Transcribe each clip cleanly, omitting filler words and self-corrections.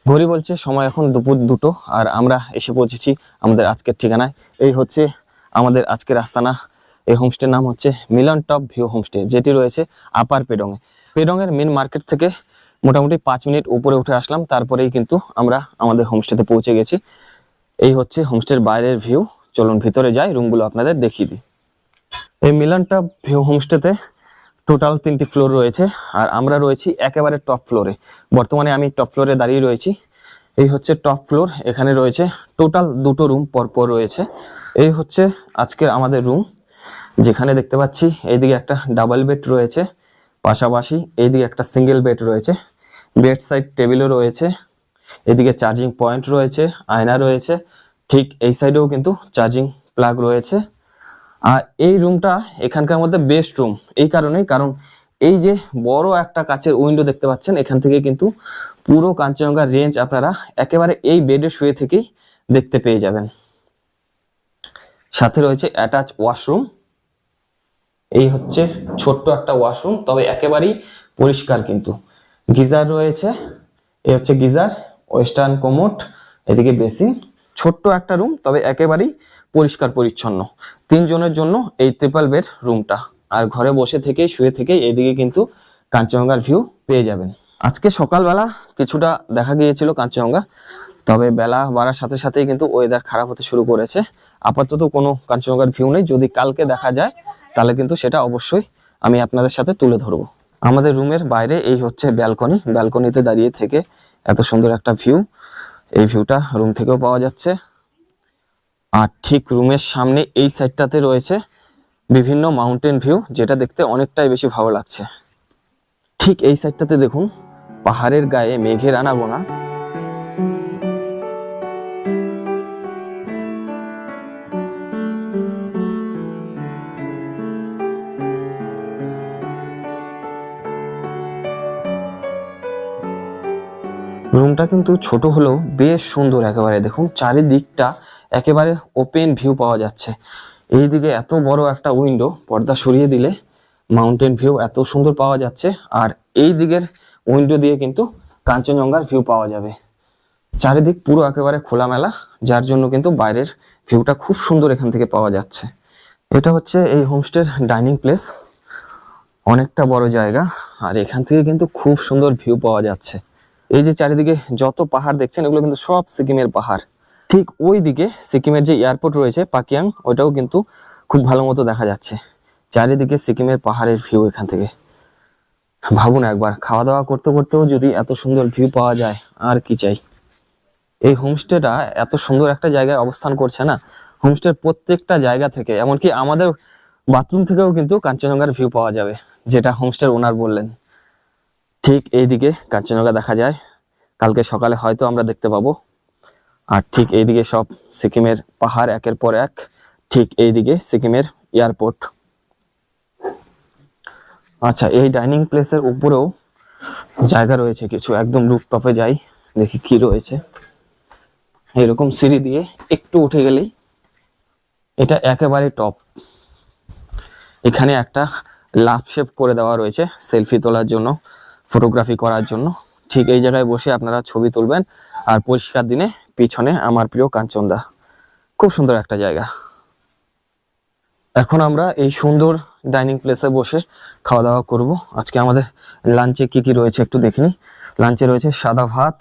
ঘড়ি বলছে সময় এখন দুপুর 2টো, আর আমরা এসে পৌঁছেছি আমাদের আজকের ঠিকানায়। এই হচ্ছে আমাদের আজকের আস্তানা। এই হোমস্টের নাম হচ্ছে মিলন টপ ভিউ হোমস্টে, যেটি রয়েছে আপার পেডং এ। পেডংয়ের মেন মার্কেট থেকে মোটামুটি 5 মিনিট উপরে উঠে আসলাম, তারপরেই কিন্তু আমরা আমাদের হোমস্টেতে পৌঁছে গেছি। এই হচ্ছে হোমস্টের বাইরের ভিউ। চলুন ভিতরে যাই, রুমগুলো আপনাদের দেখিয়ে দিই। এই মিলন টপ ভিউ হোমস্টেতে টোটাল 3টি ফ্লোর রয়েছে, আর আমরা রয়েছি একেবারে টপ ফ্লোরে। বর্তমানে আমি টপ ফ্লোরে দাঁড়িয়ে রয়েছি। এই হচ্ছে টপ ফ্লোর। এখানে রয়েছে টোটাল 2টো রুম পরপর রয়েছে। এই হচ্ছে আজকের আমাদের রুম, যেখানে দেখতে পাচ্ছি এইদিকে একটা ডাবল বেড রয়েছে, পাশাপাশি এইদিকে একটা সিঙ্গেল বেড রয়েছে, বেড সাইড টেবিলও রয়েছে, এদিকে চার্জিং পয়েন্ট রয়েছে, আয়না রয়েছে, ঠিক এই সাইডেও কিন্তু চার্জিং প্লাগ রয়েছে। আর এই রুমটা এখানকার মধ্যে বেস্ট রুম এই কারণেই, কারণ এই যে বড় একটা কাচের উইন্ডো দেখতে পাচ্ছেন, এখান থেকে কিন্তু পুরো কাঞ্চনজঙ্ঘার রেঞ্জ আপনারা একেবারে এই বেডে শুয়ে থেকেই দেখতে পেয়ে যাবেন। সাথে রয়েছে অ্যাটাচ ওয়াশরুম। এই হচ্ছে ছোট্ট একটা ওয়াশরুম, তবে একেবারেই পরিষ্কার কিন্তু। গিজার রয়েছে, এই হচ্ছে গিজার, ওয়েস্টার্ন কোমোড, এদিকে বেসিন। ছোট্ট একটা রুম, তবে একেবারেই পরিষ্কার পরিচ্ছন্ন। 3 জনের জন্য এই ট্রিপল বেড রুমটা। আর ঘরে বসে থেকেই শুয়ে থেকেই এদিকে কিন্তু কাঞ্চনজঙ্ঘার ভিউ পেয়ে যাবেন। আজকে সকালবেলা কিছুটা দেখা গিয়েছিল কাঞ্চনজঙ্ঘা, তবে বেলা বাড়ার সাথে সাথেই কিন্তু ওয়েদার খারাপ হতে শুরু করেছে। আপাতত কোনো কাঞ্চনজঙ্ঘার ভিউ নেই। যদি কালকে দেখা যায় তাহলে কিন্তু সেটা অবশ্যই আমি আপনাদের সাথে তুলে ধরবো। আমাদের রুমের বাইরে এই হচ্ছে ব্যালকনি। ব্যালকনিতে দাঁড়িয়ে থেকে এত সুন্দর একটা ভিউ, এই ভিউটা রুম থেকেও পাওয়া যাচ্ছে। আর ঠিক রুমের সামনে এই সাইডটাতে রয়েছে বিভিন্ন মাউন্টেন ভিউ, যেটা দেখতে অনেকটাই বেশি ভালো লাগছে। ঠিক এই সাইডটাতে দেখুন পাহাড়ের গায়ে মেঘের আনাগোনা। রুমটা কিন্তু ছোট হলেও বেশ সুন্দর। একেবারে দেখুন চারিদিকটা একেবারে ওপেন ভিউ পাওয়া যাচ্ছে। এইদিকে এত বড় একটা উইন্ডো, পর্দা সরিয়ে দিলে মাউন্টেন ভিউ এত সুন্দর পাওয়া যাচ্ছে। আর এই দিকের উইন্ডো দিয়ে কিন্তু কাঞ্চনজঙ্ঘার ভিউ পাওয়া যাবে। চারিদিক পুরো একেবারে খোলামেলা, যার জন্য কিন্তু বাইরের ভিউটা খুব সুন্দর এখান থেকে পাওয়া যাচ্ছে। এটা হচ্ছে এই হোমস্টের ডাইনিং প্লেস। অনেকটা বড় জায়গা, আর এখান থেকে কিন্তু খুব সুন্দর ভিউ পাওয়া যাচ্ছে। এই যে চারিদিকে যত পাহাড় দেখছেন, এগুলো কিন্তু সব সিকিমের পাহাড়। ঠিক ওই দিকে সিকিমের যে এয়ারপোর্ট রয়েছে পাকিয়াং, ওইটাও কিন্তু খুব ভালো মতো দেখা যাচ্ছে। চারিদিকে সিকিমের পাহাড়ের ভিউ এখান থেকে। ভাবুন একবার, খাওয়া দাওয়া করতে করতেও যদি এত সুন্দর ভিউ পাওয়া যায়, আর কি চাই। এই হোমস্টেটা এত সুন্দর একটা জায়গায় অবস্থান করছে না, হোমস্টের প্রত্যেকটা জায়গা থেকে, এমনকি আমাদের বাথরুম থেকেও কিন্তু কাঞ্চনজঙ্ঘার ভিউ পাওয়া যাবে, যেটা হোমস্টের ওনার বললেন। ঠিক এইদিকে কাঞ্চনজঙ্ঘা দেখা যায়, কালকে সকালে হয়তো আমরা দেখতে পাবো। আর ঠিক এইদিকে সব সিকিমের পাহাড় একের পর এক। ঠিক এইদিকে সিকিমের এয়ারপোর্ট। আচ্ছা, এই ডাইনিং প্লেসের উপরেও জায়গা রয়েছে কিছু। একদম রুফটপে যাই, দেখি কি রয়েছে। এরকম সিঁড়ি দিয়ে একটু উঠে গেলেই এটা একেবারে টপ। এখানে একটা লাভ শেপ করে দেওয়া রয়েছে সেলফি তোলার জন্য, ফটোগ্রাফি করার জন্য। ঠিক এই জায়গায় বসে আপনারা ছবি তুলবেন। আর পরিষ্কার দিনে পিছনে আমার প্রিয় কাঞ্চনদা। খুব সুন্দর একটা জায়গা। এখন আমরা এই সুন্দর ডাইনিং প্লেসে বসে খাওয়া দাওয়া করব। আজকে আমাদের লাঞ্চে কি কি রয়েছে একটু দেখিনি। লাঞ্চে রয়েছে সাদা ভাত,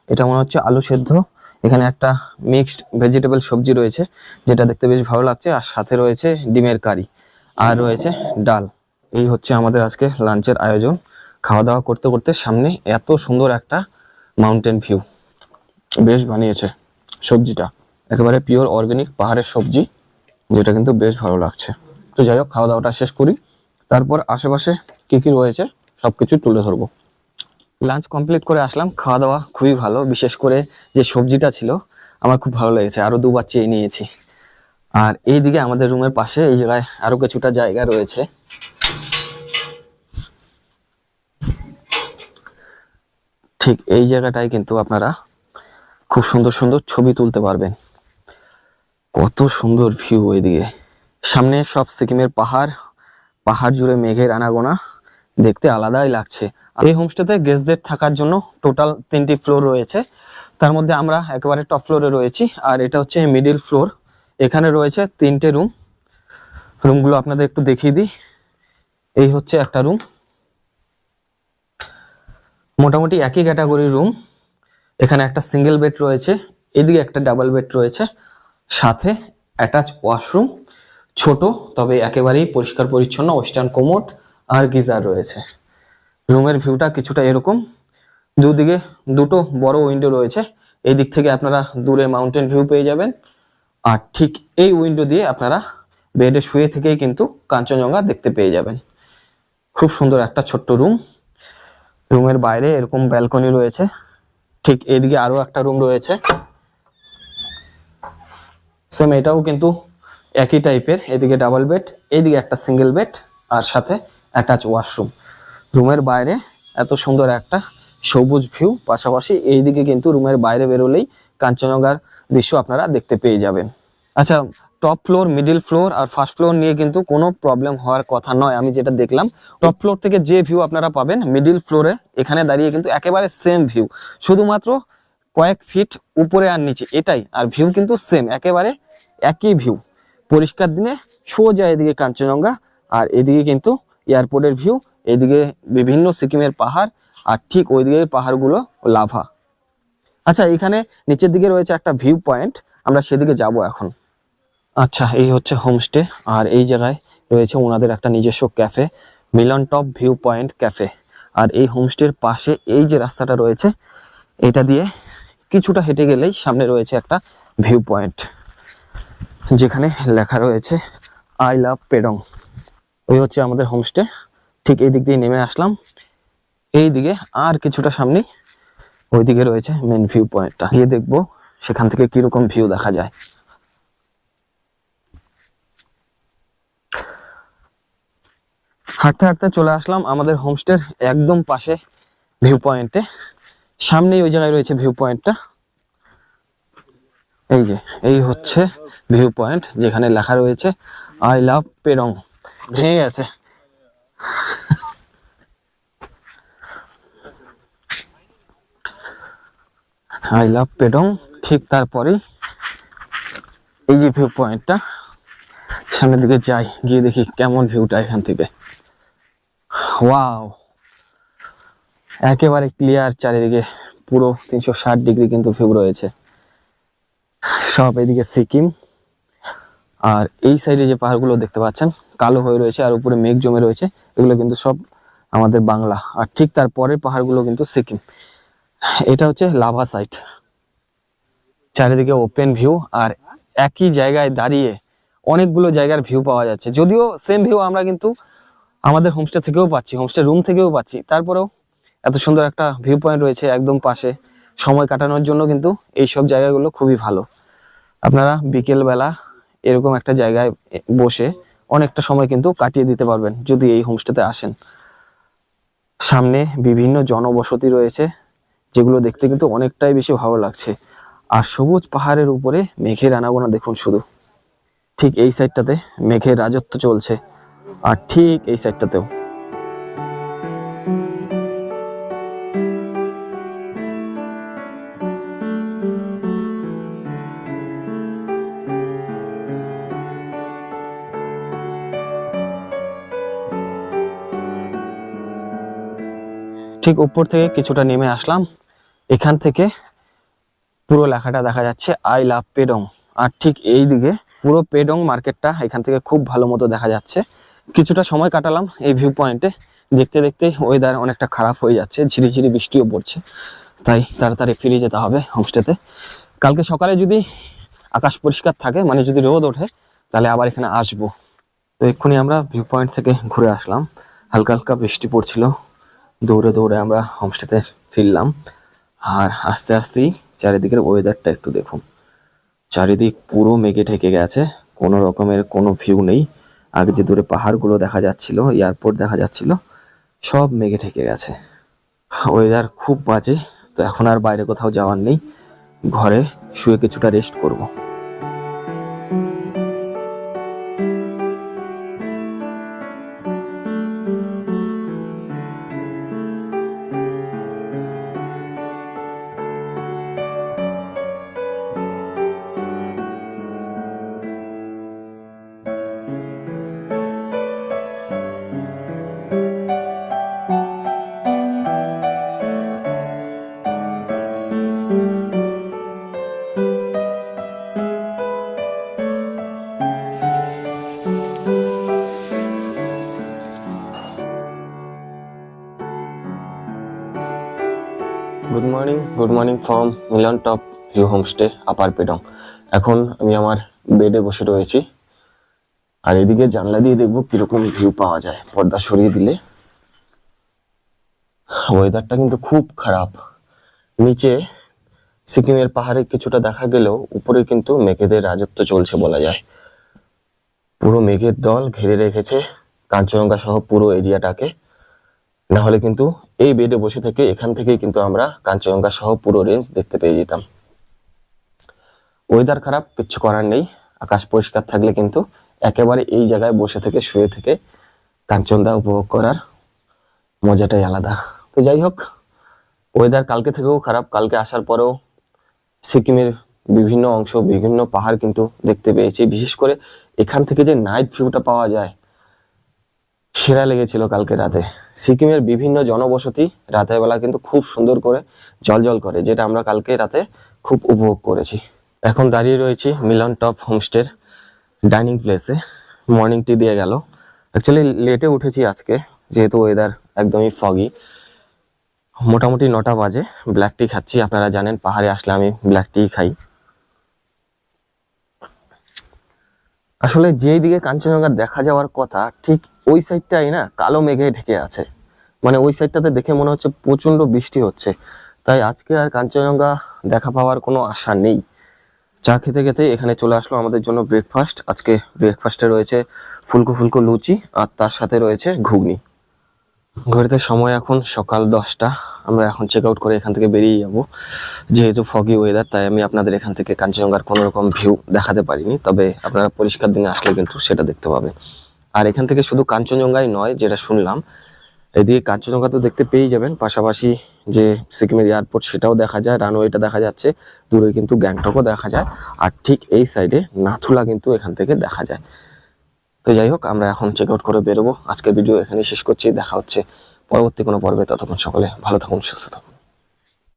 এটা মনে হচ্ছে আলু সেদ্ধ। এখানে একটা মিক্সড ভেজিটেবল সবজি রয়েছে, যেটা দেখতে বেশ ভালো লাগছে। আর সাথে রয়েছে ডিমের কারি, আর রয়েছে ডাল। এই হচ্ছে আমাদের আজকে লাঞ্চের আয়োজন। খাওয়া দাওয়া করতে করতে সামনে এত সুন্দর একটা মাউন্টেন ভিউ। বেশ বানিয়েছে সবজিটা, একেবারে পিওর অর্গানিক পাহাড়ের সবজি, যেটা কিন্তু বেশ ভালো লাগছে। তো যাই হোক, খাওয়া দাওয়াটা শেষ করি, তারপর আশেপাশে কি কি রয়েছে সবকিছু তুলে ধরবো। লাঞ্চ কমপ্লিট করে আসলাম। খাওয়া দাওয়া খুবই ভালো, বিশেষ করে যে সবজিটা ছিল আমার খুব ভালো লেগেছে, আরো দুবার চেয়ে নিয়েছি। আর এইদিকে আমাদের রুমের পাশে এই জায়গায় আরো কিছুটা জায়গা রয়েছে। ঠিক এই জায়গাটায় কিন্তু আপনারা খুব সুন্দর সুন্দর ছবি তুলতে পারবেন। কত সুন্দর ভিউ ওইদিকে। সামনে সব সিকিমের পাহাড়, পাহাড় জুড়ে মেঘের আনাগোনা, দেখতে আলাদাই লাগছে। এই হোমস্টেতে গেস্টদের থাকার জন্য টোটাল 3টি ফ্লোর রয়েছে, তার মধ্যে আমরা একেবারে টপ ফ্লোরে রয়েছি। আর এটা হচ্ছে মিডিল ফ্লোর, এখানে রয়েছে 3টে রুম। রুমগুলো আপনাদের একটু দেখিয়ে দিই। এই হচ্ছে একটা রুম, মোটামুটি একই ক্যাটাগরির রুম। এখানে একটা সিঙ্গেল বেড রয়েছে, এদিকে একটা ডাবল বেড রয়েছে, সাথে অ্যাটাচ ওয়াশরুম, ছোট তবে একেবারেই পরিষ্কার পরিচ্ছন্ন, ওয়েস্টার্ন কোমোড আর গিজার রয়েছে। রুমের ভিউটা কিছুটা এরকম, দুদিকে দুটো বড় উইন্ডো রয়েছে। এই দিক থেকে আপনারা দূরে মাউন্টেন ভিউ পেয়ে যাবেন, আর ঠিক এই উইন্ডো দিয়ে আপনারা বেডে শুয়ে থেকেই কিন্তু কাঞ্চনজঙ্ঘা দেখতে পেয়ে যাবেন। খুব সুন্দর একটা ছোট্ট রুম। রুমের বাইরে এরকম ব্যালকনি রয়েছে, ঠিক এদিকে আরো একটা রুম রয়েছে, সেম এটাও কিন্তু একই টাইপের। এদিকে ডাবল বেড, এইদিকে একটা সিঙ্গেল বেড আর সাথে অ্যাটাচ ওয়াশরুম। রুমের বাইরে এত সুন্দর একটা সবুজ ভিউ, পাশাপাশি এইদিকে কিন্তু রুমের বাইরে বেরোলেই কাঞ্চনজঙ্ঘার দৃশ্য আপনারা দেখতে পেয়ে যাবেন। আচ্ছা, টপ ফ্লোর, মিডিল ফ্লোর আর ফার্স্ট ফ্লোর নিয়ে কিন্তু কোনো প্রবলেম হওয়ার কথা নয়। আমি যেটা দেখলাম, টপ ফ্লোর থেকে যে ভিউ আপনারা পাবেন মিডিল ফ্লোরে এখানে দাঁড়িয়ে কিন্তু একেবারে সেম ভিউ, শুধুমাত্র কয়েক ফিট উপরে আর নিচে এটাই, আর ভিউ কিন্তু সেম, একেবারে একই ভিউ। পরিষ্কার দিনে সোজা এদিকে কাঞ্চনজঙ্ঘা, আর এদিকে কিন্তু এয়ারপোর্টের ভিউ, এদিকে বিভিন্ন সিকিমের পাহাড়, আর ঠিক ওইদিকে পাহাড়গুলো লাভা। আচ্ছা, এখানে নিচের দিকে রয়েছে একটা ভিউ পয়েন্ট, আমরা সেদিকে যাব এখন। আচ্ছা, এই হচ্ছে হোমস্টে, আর এই জায়গায় রয়েছে ওনাদের একটা নিজস্ব ক্যাফে, মিলন টপ ভিউ পয়েন্ট ক্যাফে। আর এই হোমস্টের পাশে এই যে রাস্তাটা রয়েছে, এটা দিয়ে কিছুটা হেঁটে গেলেই সামনে রয়েছে একটা ভিউ পয়েন্ট, যেখানে লেখা রয়েছে আই লাভ পেডং। ওই হচ্ছে আমাদের হোমস্টে। ঠিক এই দিক দিয়ে নেমে আসলাম, এই দিকে আর কিছুটা সামনে ওইদিকে রয়েছে মেন ভিউ পয়েন্টটা, গিয়ে দেখবো সেখান থেকে কিরকম ভিউ দেখা যায়। হাঁটতে হাঁটতে চলে আসলাম আমাদের হোমস্টের একদম পাশে ভিউ পয়েন্টে, সামনেই ওই জায়গায় রয়েছে ভিউ পয়েন্টটা। এই যে এই হচ্ছে ভিউ পয়েন্ট, যেখানে লেখা রয়েছে আই লাভ পেডং। ভেঙে গেছে। আই লাভ পেডং, ঠিক তারপরেই এই যে ভিউ পয়েন্টটা, সামনের দিকে যাই, গিয়ে দেখি কেমন ভিউটা এখান থেকে। ওয়াও, একেবারে ক্লিয়ার চারিদিকে, পুরো 360 ডিগ্রি কিন্তু ভিউ রয়েছে। সব এদিকে সিকিম, আর এই সাইডে যে পাহাড়গুলো দেখতে পাচ্ছেন কালো হয়ে রয়েছে আর উপরে মেঘ জমে রয়েছে, এগুলো কিন্তু সব আমাদের বাংলা। আর ঠিক তারপরের পাহাড়গুলো কিন্তু সিকিম। এটা হচ্ছে লাভা সাইট, চারিদিকে ওপেন ভিউ, আর একই জায়গায় দাঁড়িয়ে অনেকগুলো জায়গার ভিউ পাওয়া যাচ্ছে। যদিও সেম ভিউ আমরা কিন্তু আমাদের হোমস্টে থেকেও পাচ্ছি, হোমস্টে রুম থেকেও পাচ্ছি, তারপরেও এত সুন্দর একটা ভিউ পয়েন্ট রয়েছে একদম পাশে। সময় কাটানোর জন্য কিন্তু এইসব জায়গাগুলো খুবই ভালো। আপনারা বিকেল বেলা এরকম একটা জায়গায় বসে অনেকটা সময় কিন্তু কাটিয়ে দিতে পারবেন যদি এই হোমস্টেতে আসেন। সামনে বিভিন্ন জনবসতি রয়েছে, যেগুলো দেখতে কিন্তু অনেকটাই বেশি ভালো লাগছে। আর সবুজ পাহাড়ের উপরে মেঘের আনাগোনা দেখুন শুধু। ঠিক এই সাইডটাতে মেঘের রাজত্ব চলছে, আর ঠিক এই সাইডটাতেও। ঠিক উপর থেকে কিছুটা নেমে আসলাম, এখান থেকে পুরো লেখাটা দেখা যাচ্ছে আই লাভ পেডং। আর ঠিক এই দিকে পুরো পেডং মার্কেটটা এখান থেকে খুব ভালো মতো দেখা যাচ্ছে। কিছুটা সময় কাটালাম এই ভিউ পয়েন্টে, দেখতে দেখতে ওয়েদার অনেকটা খারাপ হয়ে যাচ্ছে, ঝিরিঝিরি বৃষ্টিও পড়ছে, তাই তাড়াতাড়ি ফিরে যেতে হবে হোমস্টেতে। কালকে সকালে যদি আকাশ পরিষ্কার থাকে, মানে যদি রোদ ওঠে, তাহলে আবার এখানে আসবো। তো এক্ষুনি আমরা ভিউ পয়েন্ট থেকে ঘুরে আসলাম, হালকা হালকা বৃষ্টি পড়ছিল, দৌড়ে দৌড়ে আমরা হোমস্টেতে ফিরলাম। আর আস্তে আস্তেই চারিদিকের ওয়েদারটা একটু দেখুন, চারিদিক পুরো মেঘে ঢেকে গেছে, কোনো রকমের কোনো ভিউ নেই। আগে যে দূরে পাহাড়গুলো দেখা যাচ্ছিল, এয়ারপোর্ট দেখা যাচ্ছিল, সব মেঘে ঢেকে গেছে। ওয়েদার খুব বাজে। তো এখন আর বাইরে কোথাও যাওয়ার নেই, ঘরে শুয়ে কিছুটা রেস্ট করব। Good morning from Milan top view homestay upper Pedong. এখন আমি আমার বেডে বসে রয়েছি, আর এদিকে জানলা দিয়ে দেখবো কিরকম ভিউ পাওয়া যায়। পর্দা সরিয়ে দিলে ওয়েদারটা কিন্তু খুব খারাপ। নিচে সিকিমের পাহাড়ে কিছুটা দেখা গেলেও উপরে কিন্তু মেঘেদের রাজত্ব চলছে বলা যায়। পুরো মেঘের দল ঘিরে রেখেছে কাঞ্চনজঙ্ঘা সহ পুরো এরিয়াটাকে। না হলে কিন্তু এই বেডে বসে থেকে এখান থেকেই কিন্তু আমরা কাঞ্চনজঙ্ঘা সহ পুরো রেঞ্জ দেখতে পেয়ে যেতাম। ওয়েদার খারাপ, কিচ্ছু করার নেই। আকাশ পরিষ্কার থাকলে কিন্তু একেবারে এই জায়গায় বসে থেকে শুয়ে থেকে কাঞ্চনজঙ্ঘা উপভোগ করার মজাটাই আলাদা। তো যাই হোক, ওয়েদার কালকে থেকেও খারাপ। কালকে আসার পরেও সিকিমের বিভিন্ন অংশ, বিভিন্ন পাহাড় কিন্তু দেখতে পেয়েছি। বিশেষ করে এখান থেকে যে নাইট ভিউটা পাওয়া যায়, সেরা লেগেছিল কালকে রাতে। সিকিমের বিভিন্ন জনবসতি রাতের বেলা কিন্তু খুব সুন্দর করে জ্বলজ্বল করে, যেটা আমরা কালকে রাতে খুব উপভোগ করেছি। এখন দাঁড়িয়ে রয়েছি মিলন টপ হোমস্টের ডাইনিং প্লেসে। মর্নিং টি দিয়ে গেল। অ্যাকচুয়ালি লেটে উঠেছি আজকে, যেহেতু ওয়েদার একদমই ফগি। মোটামুটি 9টা বাজে। ব্ল্যাক টি খাচ্ছি। আপনারা জানেন পাহাড়ে আসলে আমি ব্ল্যাক টি খাই। আসলে যেই দিকে কাঞ্চনজঙ্ঘা দেখা যাওয়ার কথা, ঠিক ওই সাইডটাই না কালো মেঘে ঢেকে আছে। মানে ওই সাইডটাতে দেখে মনে হচ্ছে প্রচন্ড বৃষ্টি হচ্ছে। তাই আজকে আর কাঞ্চনজঙ্ঘা দেখা পাওয়ার কোনো আশা নেই। চা খেতে খেতে এখানে চলে আসলো আমাদের জন্য ব্রেকফাস্ট। আজকে ব্রেকফাস্টে রয়েছে ফুলকো ফুলকো লুচি, আর তার সাথে রয়েছে ঘুগনি। ঘড়িতে সময় এখন সকাল 10টা। আমরা এখন চেক আউট করে এখান থেকে বেরিয়ে যাব। যেহেতু ফগি ওয়েদার, তাই আমি আপনাদের এখান থেকে কাঞ্চনজঙ্ঘার কোনো রকম ভিউ দেখাতে পারিনি। তবে আপনারা পরিষ্কার দিনে আসলে কিন্তু সেটা দেখতে পাবেন। আর এখান থেকে শুধু কাঞ্চনজঙ্ঘাই নয়, যেটা শুনলাম, এদিকে কাঞ্চনজঙ্ঘা তো দেখতে পেয়ে যাবেন, পাশাপাশি যে সিকিমের এয়ারপোর্ট সেটাও দেখা যায়, রানওয়েটা দেখা যাচ্ছে, দূরে কিন্তু গ্যাংটকও দেখা যায়, আর ঠিক এই সাইডে নাথুলা কিন্তু এখান থেকে দেখা যায়। তো যাই হোক, আমরা এখন চেক আউট করে বেরোবো। আজকের ভিডিও এখানে শেষ করছি। দেখা হচ্ছে পরবর্তী কোনো পর্বে। ততক্ষণ সকলে ভালো থাকুন, সুস্থ থাকুন।